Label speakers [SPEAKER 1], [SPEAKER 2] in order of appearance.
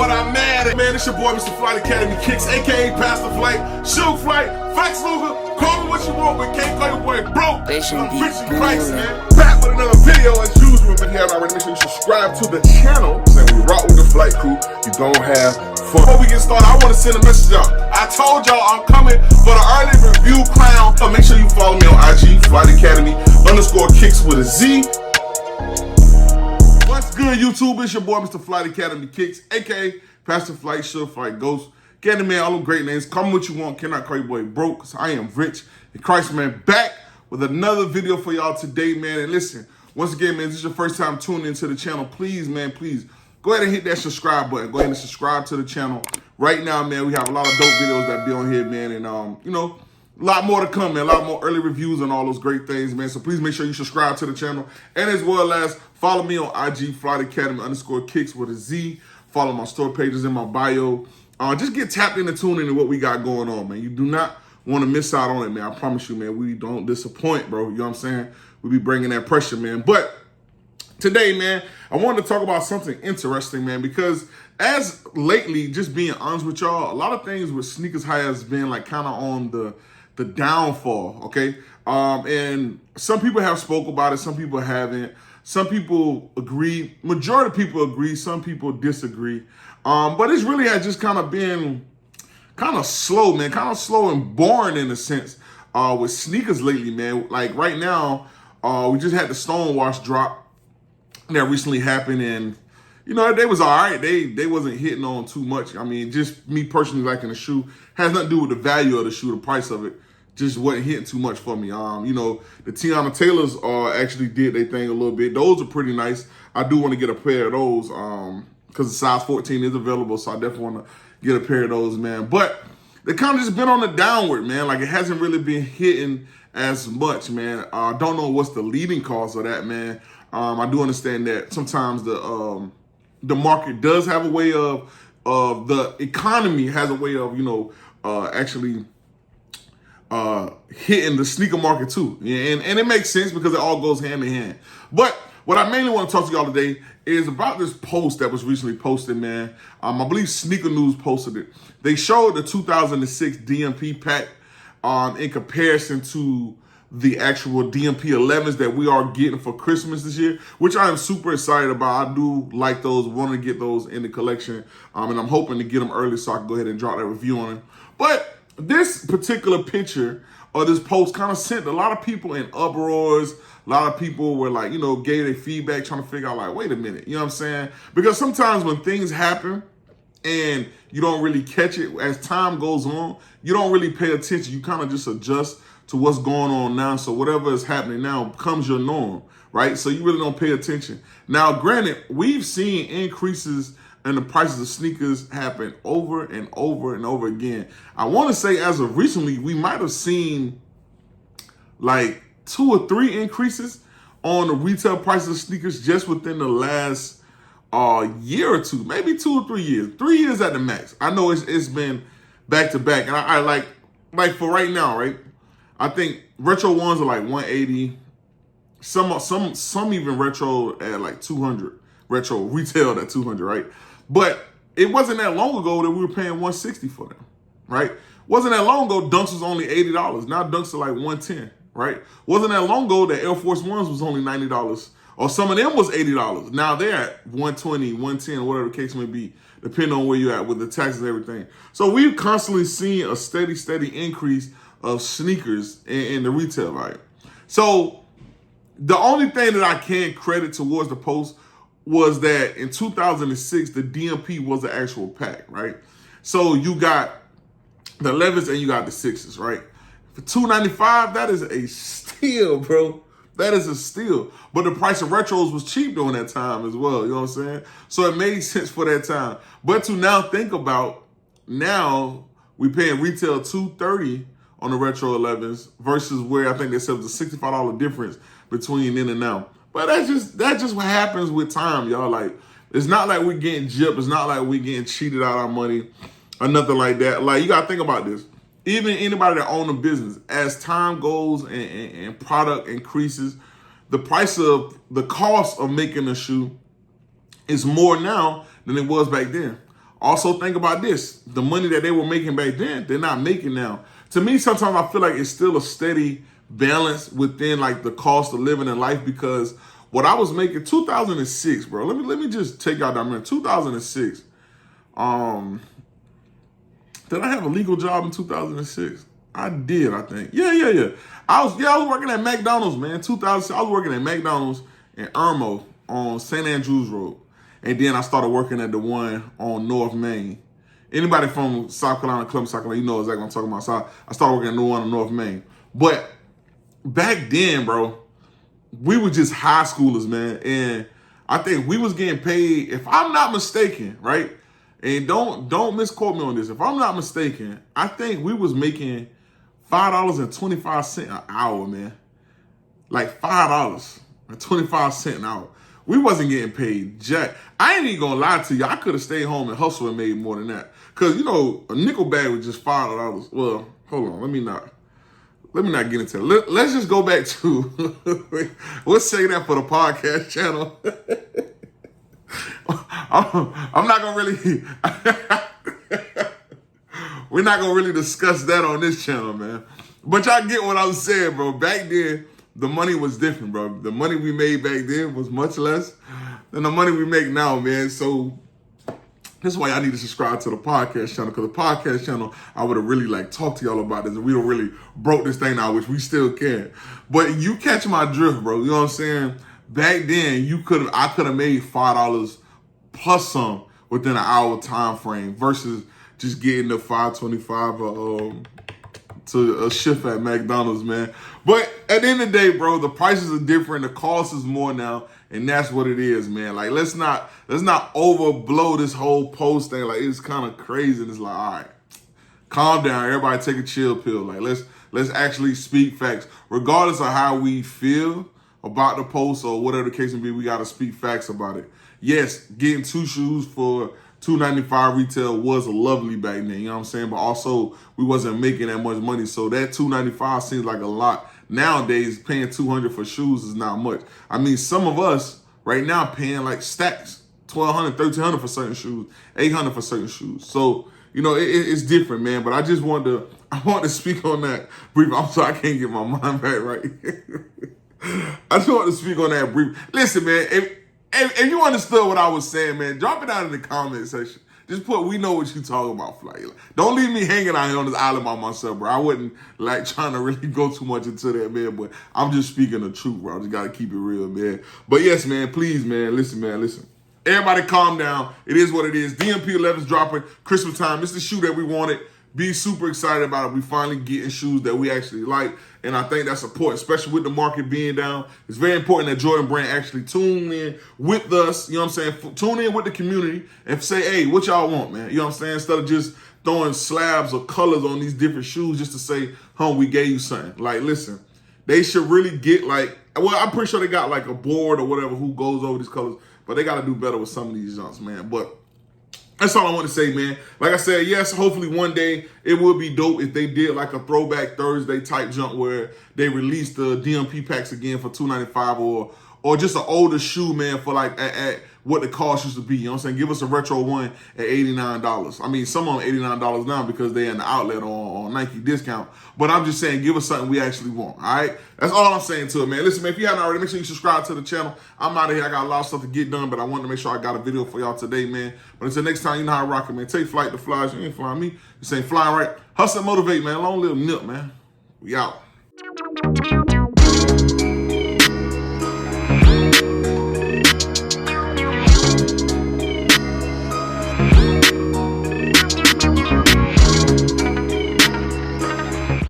[SPEAKER 1] what I'm mad at. Man, it's your boy, Mr. Flight Academy Kicks, aka Pastor Flight, Shoe Flight, Flex Luger, call me what you want, but can't call your boy broke. I'm rich in Christ, man. Back with another video as usual. If you haven't already, make sure you subscribe to the channel. Then we rock with the flight crew, you gon' have fun. Before we get started, I want to send a message out. I told y'all I'm coming for the early review crown. So make sure you follow me on IG, Flight Academy _Kicks with a Z. What's good, YouTube? It's your boy, Mr. Flight Academy Kicks, aka Pastor Flight, Show Flight, Ghost, Candy Man, all them great names. Call me what you want. Cannot call your boy broke, because I am rich in Christ, man. Back with another video for y'all today, man. And listen, once again, man, this is your first time tuning into the channel. Please, man, please go ahead and hit that subscribe button. Go ahead and subscribe to the channel. Right now, man, we have a lot of dope videos that be on here, man. And, you know, a lot more to come, man. A lot more early reviews and all those great things, man. So please make sure you subscribe to the channel. And as well as follow me on IG, Flight Academy _Kicks with a Z. Follow my store pages in my bio. Just get tapped in and tuned into what we got going on, man. You do not want to miss out on it, man. I promise you, man. We don't disappoint, bro. You know what I'm saying? We be bringing that pressure, man. But today, man, I wanted to talk about something interesting, man, because as lately, just being honest with y'all, a lot of things with sneakers has been like kind of on the downfall, okay? And some people have spoke about it, some people haven't. Some people agree, majority of people agree, some people disagree. But it's really has just kind of been kind of slow, man, kind of slow and boring in a sense with sneakers lately, man. Like right now, we just had the Stonewash drop that recently happened, and you know, they was all right. They wasn't hitting on too much. I mean, just me personally liking the shoe has nothing to do with the value of the shoe, the price of it. Just wasn't hitting too much for me. You know, the Tiana Taylors actually did their thing a little bit. Those are pretty nice. I do want to get a pair of those because the size 14 is available, so I definitely want to get a pair of those, man. But they kind of just been on the downward, man. Like it hasn't really been hitting as much, man. I don't know what's the leading cause of that, man. I do understand that sometimes the market does have a way of the economy has a way of, you know, actually hitting the sneaker market too. And it makes sense because it all goes hand in hand. But what I mainly want to talk to y'all today is about this post that was recently posted, man. I believe Sneaker News posted it. They showed the 2006 DMP pack in comparison to the actual DMP 11s that we are getting for Christmas this year, which I am super excited about. I do like those, want to get those in the collection, and I'm hoping to get them early so I can go ahead and drop that review on them. But this particular picture or this post kind of sent a lot of people in uproars. A lot of people were like, you know, gave their feedback, trying to figure out like, wait a minute, you know what I'm saying? Because sometimes when things happen and you don't really catch it, as time goes on, you don't really pay attention. You kind of just adjust to what's going on now. So whatever is happening now becomes your norm, right? So you really don't pay attention. Now, granted, we've seen increases in the prices of sneakers happen over and over and over again. I want to say as of recently, we might have seen like 2 or 3 increases on the retail prices of sneakers just within the last year or two, maybe 2 or 3 years, 3 years at the max. I know it's been back to back, and I like for right now, right? I think retro ones are like 180. Some even retro at like 200. Retro retailed at 200, right? But it wasn't that long ago that we were paying 160 for them, right? Wasn't that long ago Dunks was only $80. Now Dunks are like 110, right? Wasn't that long ago that Air Force Ones was only $90, or some of them was $80. Now they're at 120, 110, whatever the case may be, depending on where you're at with the taxes and everything. So we've constantly seen a steady increase of sneakers in the retail value. So the only thing that I can credit towards the post was that in 2006, the DMP was an actual pack, right? So you got the 11s and you got the 6s, right? For $295, that is a steal, bro. That is a steal. But the price of retros was cheap during that time as well, you know what I'm saying? So it made sense for that time. But to now think about, now we paying retail $230 on the retro 11s versus where I think they said was a $65 difference between then and now. But that's just what happens with time, y'all. Like, it's not like we're getting gypped. It's not like we're getting cheated out of our money or nothing like that. Like, you got to think about this. Even anybody that owns a business, as time goes and product increases, the price of the cost of making a shoe is more now than it was back then. Also, think about this. The money that they were making back then, they're not making now. To me, sometimes I feel like it's still a steady balance within like the cost of living in life, because what I was making 2006, bro. Let me just take y'all down there. 2006. Did I have a legal job in 2006? I did, I think. Yeah. I was working at McDonald's, man. 2000. I was working at McDonald's in Irmo on St. Andrews Road. And then I started working at the one on North Main. Anybody from South Carolina, Columbus, South Carolina, you know exactly what I'm talking about. So I started working at the one on North Main. But back then, bro, we were just high schoolers, man. And I think we was getting paid, if I'm not mistaken, right? And don't misquote me on this. If I'm not mistaken, I think we was making $5.25 an hour, man. Like $5.25 an hour. We wasn't getting paid jack. I ain't even gonna lie to you. I could have stayed home and hustled and made more than that. Cause you know, a nickel bag was just $5. Well, hold on. Let me not get into it. Let's just go back to, we'll say that for the podcast channel. I'm not gonna really, we're not gonna really discuss that on this channel, man. But y'all get what I was saying, bro. Back then, the money was different, bro. The money we made back then was much less than the money we make now, man. So that's why y'all need to subscribe to the podcast channel, because the podcast channel, I would have really like talked to y'all about this, and we don't really broke this thing out, which we still can. But you catch my drift, bro. You know what I'm saying? Back then, I could have made $5 plus some within an hour time frame versus just getting the $5.25 to a shift at McDonald's, man. But at the end of the day, bro, the prices are different. The cost is more now, and that's what it is, man. Like, let's not overblow this whole post thing. Like, it's kind of crazy. And it's like, all right, calm down. Everybody take a chill pill. Like, let's actually speak facts. Regardless of how we feel about the post or whatever the case may be, we got to speak facts about it. Yes, getting 2 shoes for $2.95 retail was lovely back then, you know what I'm saying? But also, we wasn't making that much money, so that $2.95 seems like a lot. Nowadays, paying $200 for shoes is not much. I mean, some of us right now paying like stacks, $1,200, $1,300 for certain shoes, $800 for certain shoes. So, you know, it's different, man. But I just want to speak on that brief. I'm sorry, I can't get my mind back right. I just want to speak on that brief. Listen, man, if you understood what I was saying, man, drop it down in the comment section. Just put, we know what you talking about, Fly. Don't leave me hanging out here on this island by myself, bro. I wasn't like trying to really go too much into that, man, but I'm just speaking the truth, bro. I just got to keep it real, man. But yes, man, please, man, listen. Everybody calm down. It is what it is. DMP 11's dropping Christmas time. It's the shoe that we wanted. Be super excited about it. We finally getting shoes that we actually like. And I think that's important, especially with the market being down. It's very important that Jordan Brand actually tune in with us. You know what I'm saying? Tune in with the community and say, hey, what y'all want, man? You know what I'm saying? Instead of just throwing slabs of colors on these different shoes just to say, we gave you something. Like, listen, they should really get like, well, I'm pretty sure they got like a board or whatever who goes over these colors, but they got to do better with some of these junks, man. But that's all I want to say, man. Like I said, yes, hopefully one day it would be dope if they did like a throwback Thursday type jump where they released the DMP packs again for $2.95 or just an older shoe, man, for like at what the cost used to be. You know what I'm saying? Give us a retro one at $89. I mean, some of them $89 now because they're in the outlet on Nike discount. But I'm just saying, give us something we actually want, all right? That's all I'm saying to it, man. Listen, man, if you haven't already, make sure you subscribe to the channel. I'm out of here. I got a lot of stuff to get done, but I wanted to make sure I got a video for y'all today, man. But until next time, you know how I rock it, man. Take flight to Flyest. You ain't flying me. This ain't flying right. Hustle and motivate, man. Long live Nip, man. We out.